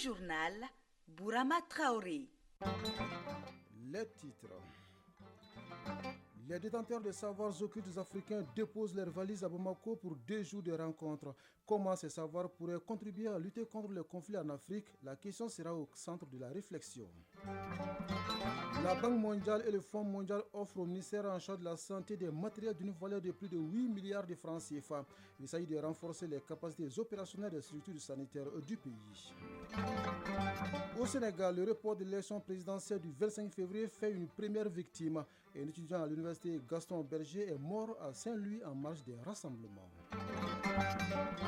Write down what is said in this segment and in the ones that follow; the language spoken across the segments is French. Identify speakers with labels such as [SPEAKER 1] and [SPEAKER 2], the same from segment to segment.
[SPEAKER 1] journal, Bourama Traoré.
[SPEAKER 2] Les titres. Les détenteurs de savoirs occultes africains déposent leurs valises à Bamako pour 2 jours de rencontres. Comment ces savoirs pourraient contribuer à lutter contre les conflits en Afrique? La question sera au centre de la réflexion. La Banque mondiale et le Fonds mondial offrent au ministère en charge de la santé des matériels d'une valeur de plus de 8 milliards de francs CFA. Il s'agit de renforcer les capacités opérationnelles des structures sanitaires du pays. Au Sénégal, le report de l'élection présidentielle du 25 février fait une première victime. Un étudiant à l'université Gaston Berger est mort à Saint-Louis en marge des rassemblements.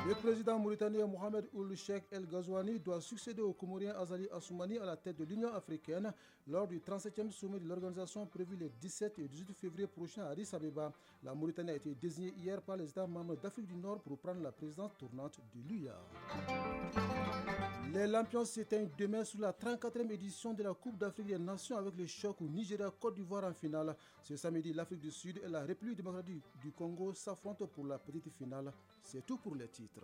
[SPEAKER 2] Le président mauritanien Mohamed Ould Cheikh El Ghazouani doit succéder au Comorien Azali Assoumani à la tête de l'Union africaine lors du 37e sommet de l'organisation prévu les 17 et 18 février prochains à Addis Abeba. La Mauritanie a été désignée hier par les États membres d'Afrique du Nord pour prendre la présidence tournante de l'UIA. Les Lampions s'éteignent demain sur la 34e édition de la Coupe d'Afrique des Nations avec le choc au Nigeria-Côte d'Ivoire en finale. Ce samedi, l'Afrique du Sud et la République démocratique du Congo s'affrontent pour la petite finale. C'est tout pour les titres.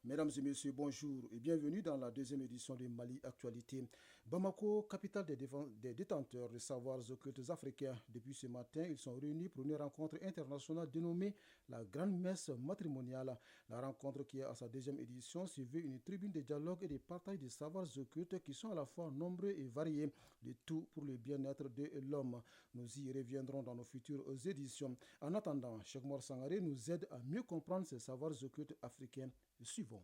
[SPEAKER 2] Mesdames et messieurs, bonjour et bienvenue dans la deuxième édition de Mali Actualité. Bamako, capitale des détenteurs de savoirs occultes africains. Depuis ce matin, ils sont réunis pour une rencontre internationale dénommée la Grande Messe matrimoniale. La rencontre qui est à sa deuxième édition se veut une tribune de dialogue et de partage des savoirs occultes qui sont à la fois nombreux et variés, le tout pour le bien-être de l'homme. Nous y reviendrons dans nos futures éditions. En attendant, Cheikh Mor Sangaré nous aide à mieux comprendre ces savoirs occultes africains. Suivons.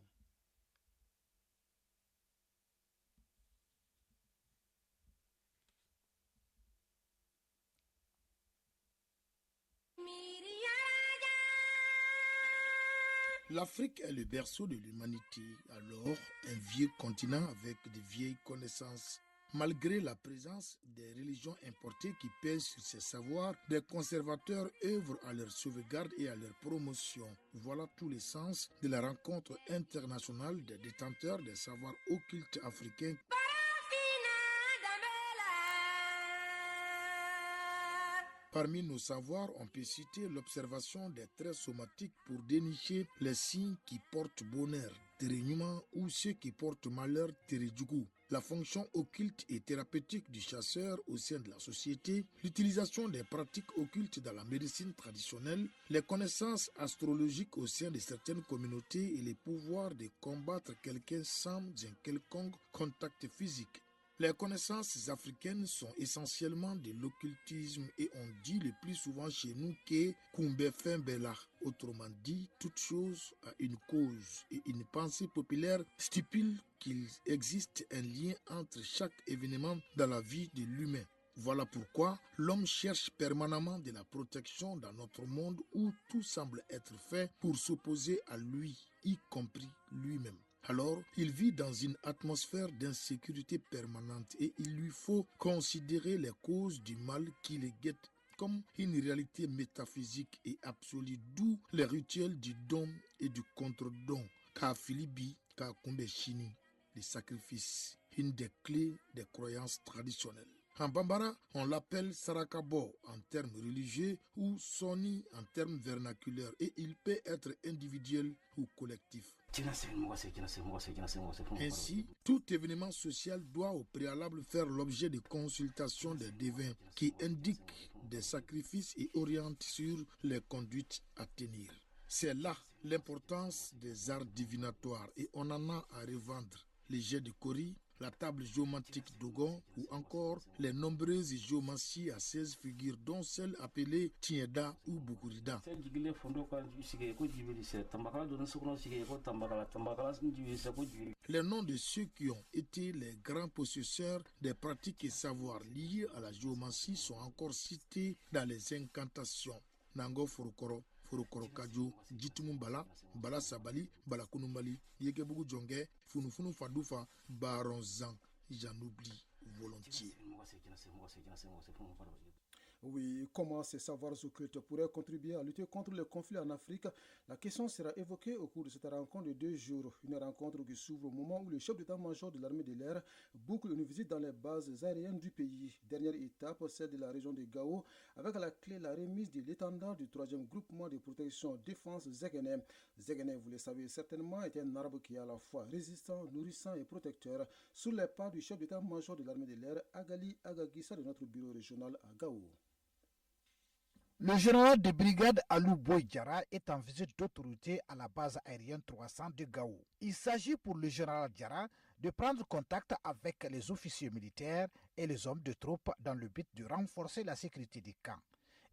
[SPEAKER 3] L'Afrique est le berceau de l'humanité, alors un vieux continent avec de vieilles connaissances. Malgré la présence des religions importées qui pèsent sur ces savoirs, des conservateurs œuvrent à leur sauvegarde et à leur promotion. Voilà tous les sens de la rencontre internationale des détenteurs des savoirs occultes africains. Parmi nos savoirs, on peut citer l'observation des traits somatiques pour dénicher les signes qui portent bonheur, Terenyuma, ou ceux qui portent malheur, Terejugu. La fonction occulte et thérapeutique du chasseur au sein de la société, l'utilisation des pratiques occultes dans la médecine traditionnelle, les connaissances astrologiques au sein de certaines communautés et les pouvoirs de combattre quelqu'un sans un quelconque contact physique. Les connaissances africaines sont essentiellement de l'occultisme et on dit le plus souvent chez nous que Kumbe Fembela, autrement dit, toute chose a une cause et une pensée populaire stipule qu'il existe un lien entre chaque événement dans la vie de l'humain. Voilà pourquoi l'homme cherche permanemment de la protection dans notre monde où tout semble être fait pour s'opposer à lui, y compris lui-même. Alors, il vit dans une atmosphère d'insécurité permanente et il lui faut considérer les causes du mal qui les guette comme une réalité métaphysique et absolue, d'où les rituels du don et du contre-don, Kafilibi, Kakumbeshini, les sacrifices, une des clés des croyances traditionnelles. En Bambara, on l'appelle Sarakabo en termes religieux ou Soni en termes vernaculaires et il peut être individuel ou collectif. Ainsi, tout événement social doit au préalable faire l'objet de consultations des devins qui indiquent des sacrifices et orientent sur les conduites à tenir. C'est là l'importance des arts divinatoires et on en a à revendre. Les jets de Kori, la table géomantique d'Ogon ou encore les nombreuses géomancies à 16 figures dont celle appelée Tieda ou Bukurida. Les noms de ceux qui ont été les grands possesseurs des pratiques et savoirs liés à la géomancie sont encore cités dans les incantations. Nango Furukoro, Furukoro Kajo, Jitumu Bala, Bala Sabali, Bala Kunumbali, Yekebugu Jonge, Funufunu Fadufa, Baron Zan, j'en oublie volontiers.
[SPEAKER 2] Oui, comment ces savoirs occultes pourraient contribuer à lutter contre les conflits en Afrique? La question sera évoquée au cours de cette rencontre de 2 jours. Une rencontre qui s'ouvre au moment où le chef d'état-major de l'armée de l'air boucle une visite dans les bases aériennes du pays. Dernière étape, celle de la région de Gao, avec à la clé la remise de l'étendard du 3e groupement de protection défense Zegene. Zegene, vous le savez certainement, est un arbre qui est à la fois résistant, nourrissant et protecteur. Sous les pas du chef d'état-major de l'armée de l'air, Agali Agagissa, de notre bureau régional à Gao.
[SPEAKER 4] Le général de brigade Alou Boydjara est en visite d'autorité à la base aérienne 300 de Gao. Il s'agit pour le général Diara de prendre contact avec les officiers militaires et les hommes de troupes dans le but de renforcer la sécurité des camps.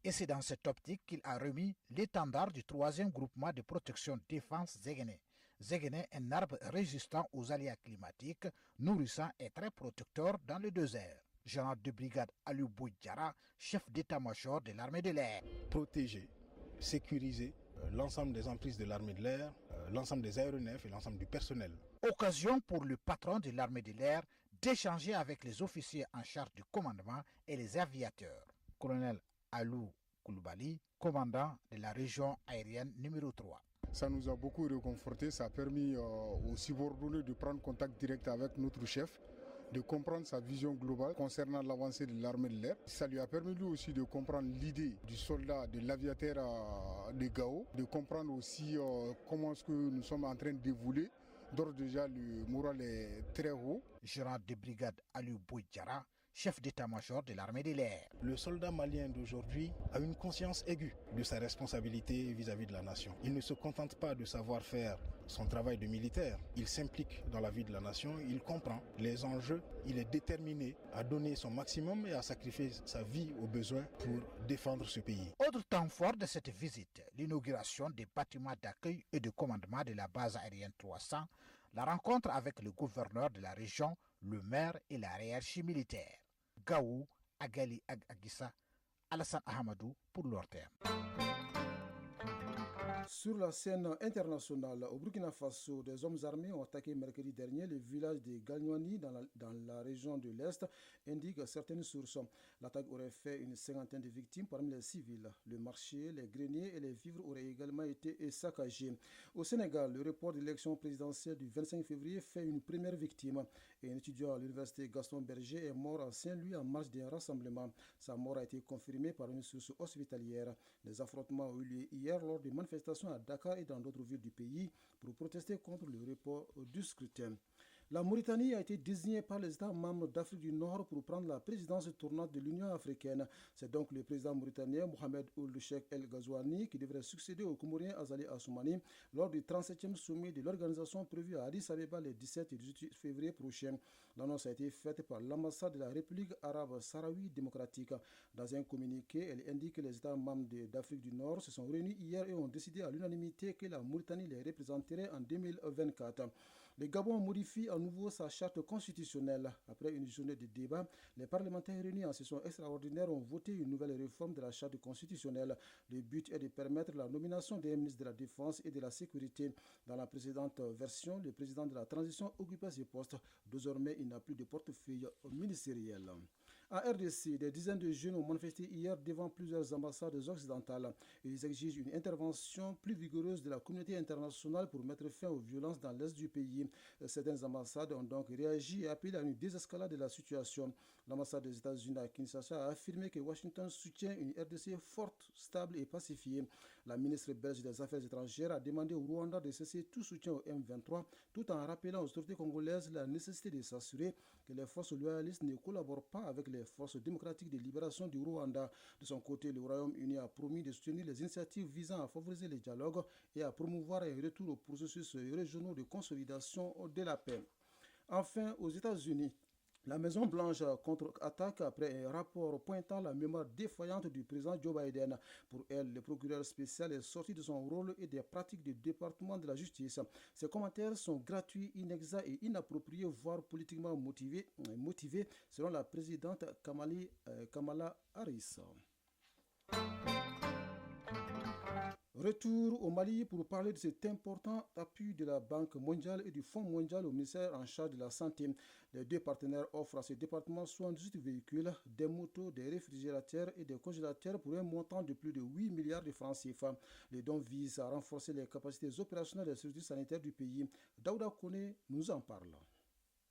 [SPEAKER 4] Et c'est dans cette optique qu'il a remis l'étendard du 3e groupement de protection défense Zegene. Zegene est un arbre résistant aux aléas climatiques, nourrissant et très protecteur dans le désert. Général de brigade Aliou Boydjara, chef d'état-major de l'armée de l'air.
[SPEAKER 5] Protéger, sécuriser l'ensemble des emprises de l'armée de l'air, l'ensemble des aéronefs et l'ensemble du personnel.
[SPEAKER 4] Occasion pour le patron de l'armée de l'air d'échanger avec les officiers en charge du commandement et les aviateurs. Colonel Alou Koulibaly, commandant de la région aérienne numéro 3.
[SPEAKER 6] Ça nous a beaucoup réconforté, ça a permis aux subordonnés de prendre contact direct avec notre chef, de comprendre sa vision globale concernant l'avancée de l'armée de l'air. Ça lui a permis lui aussi de comprendre l'idée du soldat, de l'aviateur de Gao, de comprendre aussi comment est-ce que nous sommes en train d'évoluer. D'ores déjà, le moral est très haut.
[SPEAKER 4] Général de brigade Aliou Boydjara, chef d'état-major de l'armée de l'air.
[SPEAKER 5] Le soldat malien d'aujourd'hui a une conscience aiguë de sa responsabilité vis-à-vis de la nation. Il ne se contente pas de savoir faire son travail de militaire. Il s'implique dans la vie de la nation, il comprend les enjeux, il est déterminé à donner son maximum et à sacrifier sa vie au besoin pour défendre ce pays.
[SPEAKER 4] Autre temps fort de cette visite, l'inauguration des bâtiments d'accueil et de commandement de la base aérienne 300, la rencontre avec le gouverneur de la région, le maire et la hiérarchie militaire. Gao, Agali Agissa, Alassane Ahamadou pour l'ORTM.
[SPEAKER 2] Sur la scène internationale, au Burkina Faso, des hommes armés ont attaqué mercredi dernier le village de Galnoani dans la région de l'Est, indiquent certaines sources. L'attaque aurait fait une 50aine de victimes parmi les civils. Le marché, les greniers et les vivres auraient également été saccagés. Au Sénégal, le report de l'élection présidentielle du 25 février fait une première victime. Et un étudiant à l'université Gaston Berger est mort à Saint-Louis en marge d'un rassemblement. Sa mort a été confirmée par une source hospitalière. Les affrontements ont eu lieu hier lors des manifestations à Dakar et dans d'autres villes du pays pour protester contre le report du scrutin. La Mauritanie a été désignée par les États membres d'Afrique du Nord pour prendre la présidence tournante de l'Union africaine. C'est donc le président mauritanien Mohamed Ould Cheikh El Ghazouani qui devrait succéder au Comorien Azali Assoumani lors du 37e sommet de l'organisation prévu à Addis Abeba les 17 et 18 février prochains. L'annonce a été faite par l'ambassade de la République arabe sahraoui démocratique. Dans un communiqué, elle indique que les États membres d'Afrique du Nord se sont réunis hier et ont décidé à l'unanimité que la Mauritanie les représenterait en 2024. Le Gabon modifie à nouveau sa charte constitutionnelle. Après une journée de débat, les parlementaires réunis en session extraordinaire ont voté une nouvelle réforme de la charte constitutionnelle. Le but est de permettre la nomination des ministres de la Défense et de la Sécurité. Dans la précédente version, le président de la transition occupait ce poste. Désormais, il n'a plus de portefeuille ministériel. En RDC, des dizaines de jeunes ont manifesté hier devant plusieurs ambassades occidentales. Ils exigent une intervention plus vigoureuse de la communauté internationale pour mettre fin aux violences dans l'est du pays. Certaines ambassades ont donc réagi et appelé à une désescalade de la situation. L'ambassade des États-Unis à Kinshasa a affirmé que Washington soutient une RDC forte, stable et pacifiée. La ministre belge des Affaires étrangères a demandé au Rwanda de cesser tout soutien au M23 tout en rappelant aux autorités congolaises la nécessité de s'assurer que les forces loyalistes ne collaborent pas avec les forces démocratiques de libération du Rwanda. De son côté, le Royaume-Uni a promis de soutenir les initiatives visant à favoriser le dialogue et à promouvoir un retour aux processus régionaux de consolidation de la paix. Enfin, aux États-Unis, la Maison-Blanche contre-attaque après un rapport pointant la mémoire défaillante du président Joe Biden. Pour elle, le procureur spécial est sorti de son rôle et des pratiques du département de la justice. Ces commentaires sont gratuits, inexacts et inappropriés, voire politiquement motivés selon la présidente Kamala Harris. Retour au Mali pour parler de cet important appui de la Banque mondiale et du Fonds mondial au ministère en charge de la santé. Les deux partenaires offrent à ce département 78 véhicules, des motos, des réfrigérateurs et des congélateurs pour un montant de plus de 8 milliards de francs CFA. Les dons visent à renforcer les capacités opérationnelles des structures sanitaires du pays. Daouda Kone nous en parle.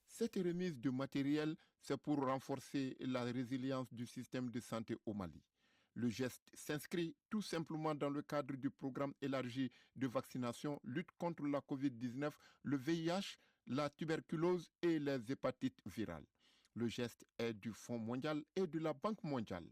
[SPEAKER 7] Cette remise de matériel, c'est pour renforcer la résilience du système de santé au Mali. Le geste s'inscrit tout simplement dans le cadre du programme élargi de vaccination, lutte contre la COVID-19, le VIH, la tuberculose et les hépatites virales. Le geste est du Fonds mondial et de la Banque mondiale.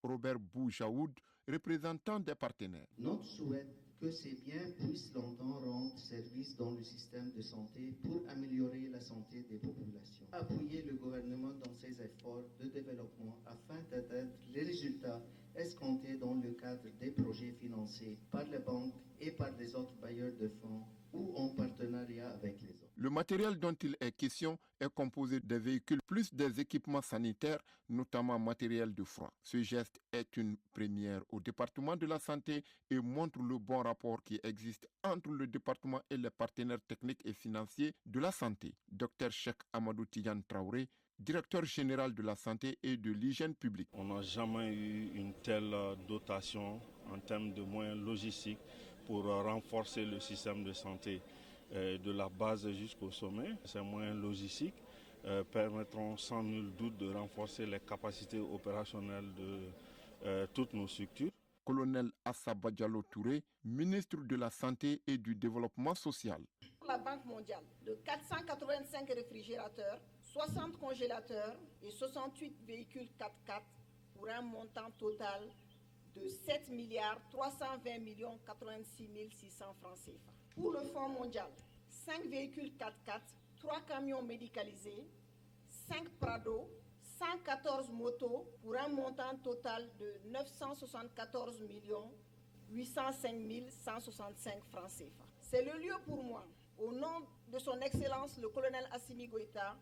[SPEAKER 7] Robert Boujaoud, représentant des partenaires.
[SPEAKER 8] Notre souhait que ces biens puissent longtemps rendre service dans le système de santé pour améliorer la santé des populations. Appuyer le gouvernement dans ses efforts de développement afin d'atteindre les résultats escomptés dans le cadre des projets financés par les banques et par les autres bailleurs de fonds ou en partenariat avec les autres.
[SPEAKER 7] Le matériel dont il est question est composé des véhicules plus des équipements sanitaires, notamment matériel de froid. Ce geste est une première au département de la santé et montre le bon rapport qui existe entre le département et les partenaires techniques et financiers de la santé. Dr Cheikh Amadou Tidiane Traoré, directeur général de la santé et de l'hygiène publique.
[SPEAKER 9] On n'a jamais eu une telle dotation en termes de moyens logistiques pour renforcer le système de santé de la base jusqu'au sommet. Ces moyens logistiques permettront sans nul doute de renforcer les capacités opérationnelles de toutes nos structures.
[SPEAKER 7] Colonel Assaba Diallo Touré, ministre de la Santé et du Développement social.
[SPEAKER 10] La Banque mondiale de 485 réfrigérateurs, 60 congélateurs et 68 véhicules 4x4 pour un montant total de 7 milliards 320 millions 86 600 francs CFA. Pour le Fonds mondial, 5 véhicules 4x4, 3 camions médicalisés, 5 Prado, 114 motos pour un montant total de 974 millions 805 165 francs CFA. C'est le lieu pour moi, au nom de son Excellence le colonel Assimi Goïta,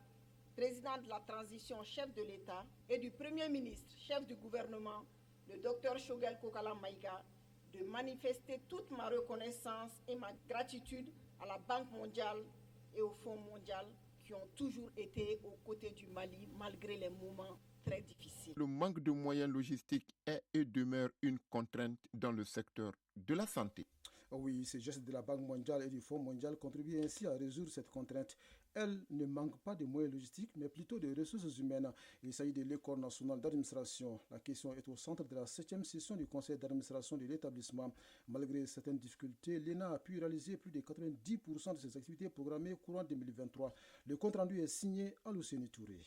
[SPEAKER 10] président de la transition, chef de l'État, et du Premier ministre, chef du gouvernement, le Dr Choguel Kokala Maïga, de manifester toute ma reconnaissance et ma gratitude à la Banque mondiale et au Fonds mondial qui ont toujours été aux côtés du Mali malgré les moments très difficiles.
[SPEAKER 7] Le manque de moyens logistiques est et demeure une contrainte dans le secteur de la santé.
[SPEAKER 2] Oui, ces gestes de la Banque mondiale et du Fonds mondial contribuent ainsi à résoudre cette contrainte. Elle ne manque pas de moyens logistiques, mais plutôt de ressources humaines. Il s'agit de l'École nationale d'administration. La question est au centre de la 7e session du conseil d'administration de l'établissement. Malgré certaines difficultés, l'ENA a pu réaliser plus de 90% de ses activités programmées courant 2023. Le compte-rendu est signé à Luceni Touré.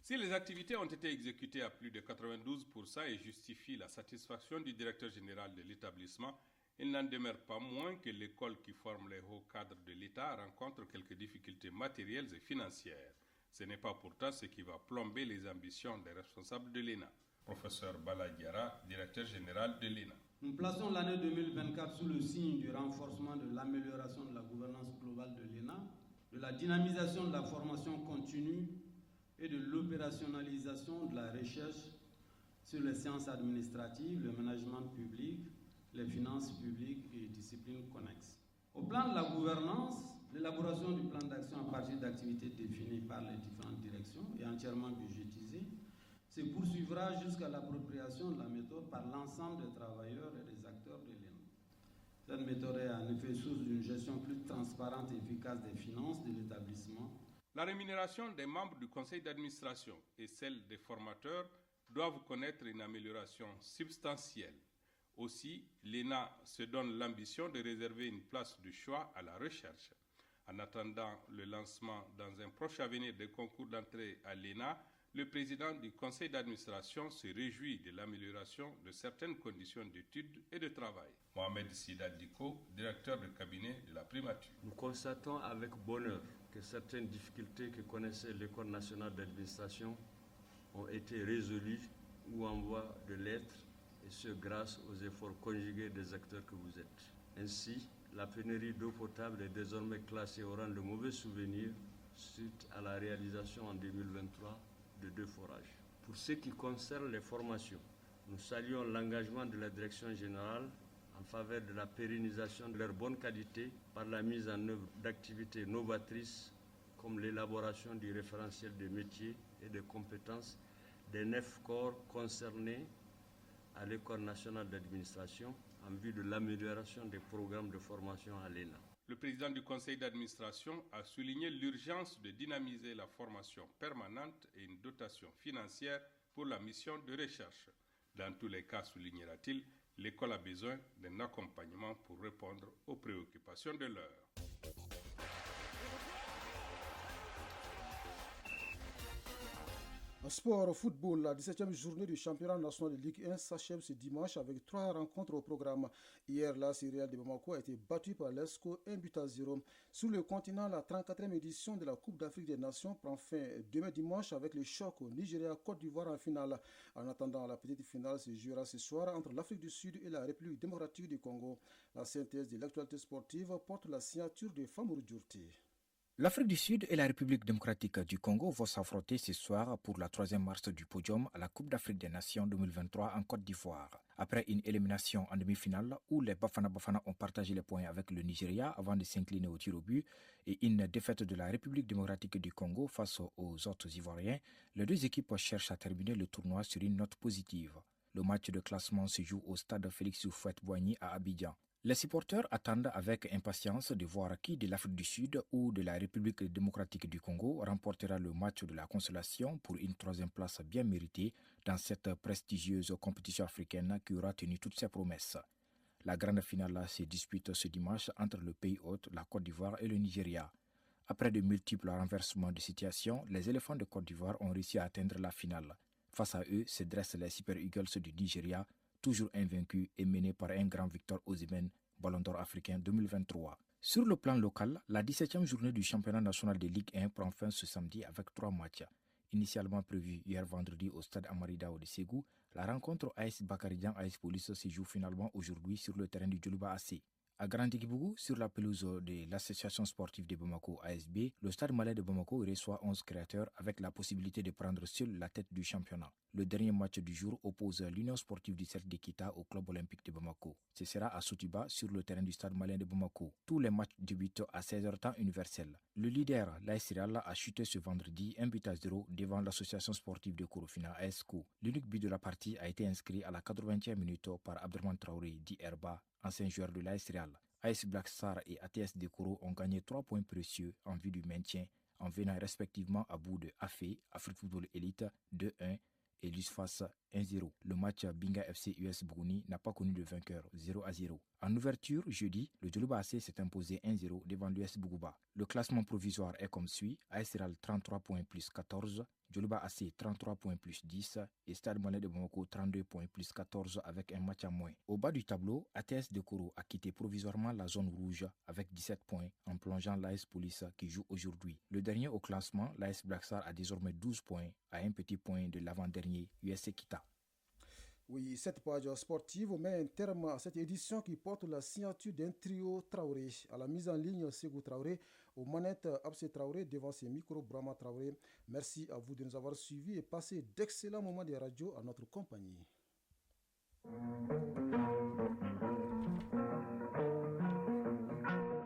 [SPEAKER 11] Si les activités ont été exécutées à plus de 92% et justifient la satisfaction du directeur général de l'établissement, il n'en demeure pas moins que l'école qui forme les hauts cadres de l'État rencontre quelques difficultés matérielles et financières. Ce n'est pas pourtant ce qui va plomber les ambitions des responsables de l'ENA. Professeur Bala Diarra, directeur général de l'ENA.
[SPEAKER 12] Nous plaçons l'année 2024 sous le signe du renforcement de l'amélioration de la gouvernance globale de l'ENA, de la dynamisation de la formation continue et de l'opérationnalisation de la recherche sur les sciences administratives, le management public, les finances publiques et disciplines connexes. Au plan de la gouvernance, l'élaboration du plan d'action à partir d'activités définies par les différentes directions et entièrement budgétisées se poursuivra jusqu'à l'appropriation de la méthode par l'ensemble des travailleurs et des acteurs de l'ENA. Cette méthode est en effet source d'une gestion plus transparente et efficace des finances de l'établissement.
[SPEAKER 11] La rémunération des membres du conseil d'administration et celle des formateurs doivent connaître une amélioration substantielle. Aussi, l'ENA se donne l'ambition de réserver une place de choix à la recherche. En attendant le lancement dans un proche avenir des concours d'entrée à l'ENA, le président du conseil d'administration se réjouit de l'amélioration de certaines conditions d'études et de travail. Mohamed Sida Diko, directeur de cabinet de la primature.
[SPEAKER 13] Nous constatons avec bonheur que certaines difficultés que connaissait l'École nationale d'administration ont été résolues ou envoient de lettres, et ce grâce aux efforts conjugués des acteurs que vous êtes. Ainsi, la pénurie d'eau potable est désormais classée au rang de mauvais souvenir suite à la réalisation en 2023 de 2 forages. Pour ce qui concerne les formations, nous saluons l'engagement de la Direction générale en faveur de la pérennisation de leur bonne qualité par la mise en œuvre d'activités novatrices comme l'élaboration du référentiel de métiers et de compétences des 9 corps concernés à l'École nationale d'administration en vue de l'amélioration des programmes de formation à l'ENA.
[SPEAKER 11] Le président du conseil d'administration a souligné l'urgence de dynamiser la formation permanente et une dotation financière pour la mission de recherche. Dans tous les cas, soulignera-t-il, l'école a besoin d'un accompagnement pour répondre aux préoccupations de l'heure.
[SPEAKER 2] En sport, football, la 17e journée du championnat national de Ligue 1 s'achève ce dimanche avec 3 rencontres au programme. Hier, la Real de Bamako a été battue par l'ESCO 1-0. Sur le continent, la 34e édition de la Coupe d'Afrique des Nations prend fin demain dimanche avec le choc au Nigeria-Côte d'Ivoire en finale. En attendant, la petite finale se jouera ce soir entre l'Afrique du Sud et la République démocratique du Congo. La synthèse de l'actualité sportive porte la signature de Famourou Djourti.
[SPEAKER 14] L'Afrique du Sud et la République démocratique du Congo vont s'affronter ce soir pour la 3e marche du podium à la Coupe d'Afrique des Nations 2023 en Côte d'Ivoire. Après une élimination en demi-finale où les Bafana Bafana ont partagé les points avec le Nigeria avant de s'incliner au tir au but et une défaite de la République démocratique du Congo face aux autres Ivoiriens, les deux équipes cherchent à terminer le tournoi sur une note positive. Le match de classement se joue au stade Félix Houphouët-Boigny à Abidjan. Les supporters attendent avec impatience de voir qui de l'Afrique du Sud ou de la République démocratique du Congo remportera le match de la consolation pour une 3e place bien méritée dans cette prestigieuse compétition africaine qui aura tenu toutes ses promesses. La grande finale se dispute ce dimanche entre le pays hôte, la Côte d'Ivoire et le Nigeria. Après de multiples renversements de situation, les éléphants de Côte d'Ivoire ont réussi à atteindre la finale. Face à eux se dressent les Super Eagles du Nigeria, toujours invaincus et menés par un grand Victor Osimhen, Ballon d'Or africain 2023. Sur le plan local, la 17e journée du championnat national de Ligue 1 prend fin ce samedi avec 3 matchs. Initialement prévue hier vendredi au stade Amaridao de Ségou, la rencontre AS Bakaridian-AS Police se joue finalement aujourd'hui sur le terrain du Djoluba AC. À Grand-Diguibougou, sur la pelouse de l'association sportive de Bamako ASB, le stade malais de Bamako reçoit 11 créateurs avec la possibilité de prendre seul la tête du championnat. Le dernier match du jour oppose l'Union sportive du Cercle de Kita au club olympique de Bamako. Ce sera à Sotiba sur le terrain du stade malais de Bamako. Tous les matchs débutent à 16h temps universel. Le leader, l'AS Real, a chuté ce vendredi 1-0 devant l'association sportive de Korofina ASCO. L'unique but de la partie a été inscrit à la 80e minute par Abderman Traoré, dit Herba, ancien joueur de l'AS Real. AS Black Star et ATS Dekoro ont gagné 3 points précieux en vue du maintien en venant respectivement à bout de AFE, Afrique Football Elite 2-1 et l'USFAS 1-0. Le match Binga FC US Bougouni n'a pas connu de vainqueur 0-0. En ouverture, jeudi, le Djoluba AC s'est imposé 1-0 devant l'US Bougouba. Le classement provisoire est comme suit: AS Real 33 points plus 14, Djoluba AC 33 points plus 10 et Stade Malais de Bamako 32 points plus 14 avec un match à moins. Au bas du tableau, ATS Dekoro a quitté provisoirement la zone rouge avec 17 points en plongeant l'AS Police qui joue aujourd'hui. Le dernier au classement, l'AS Black Star a désormais 12 points à un petit point de l'avant-dernier USC Kita.
[SPEAKER 2] Oui, cette page sportive met un terme à cette édition qui porte la signature d'un trio Traoré. À la mise en ligne, Ségou Traoré, aux manettes Abse Traoré, devant ses micros Brahma Traoré. Merci à vous de nous avoir suivis et passé d'excellents moments de radio à notre compagnie.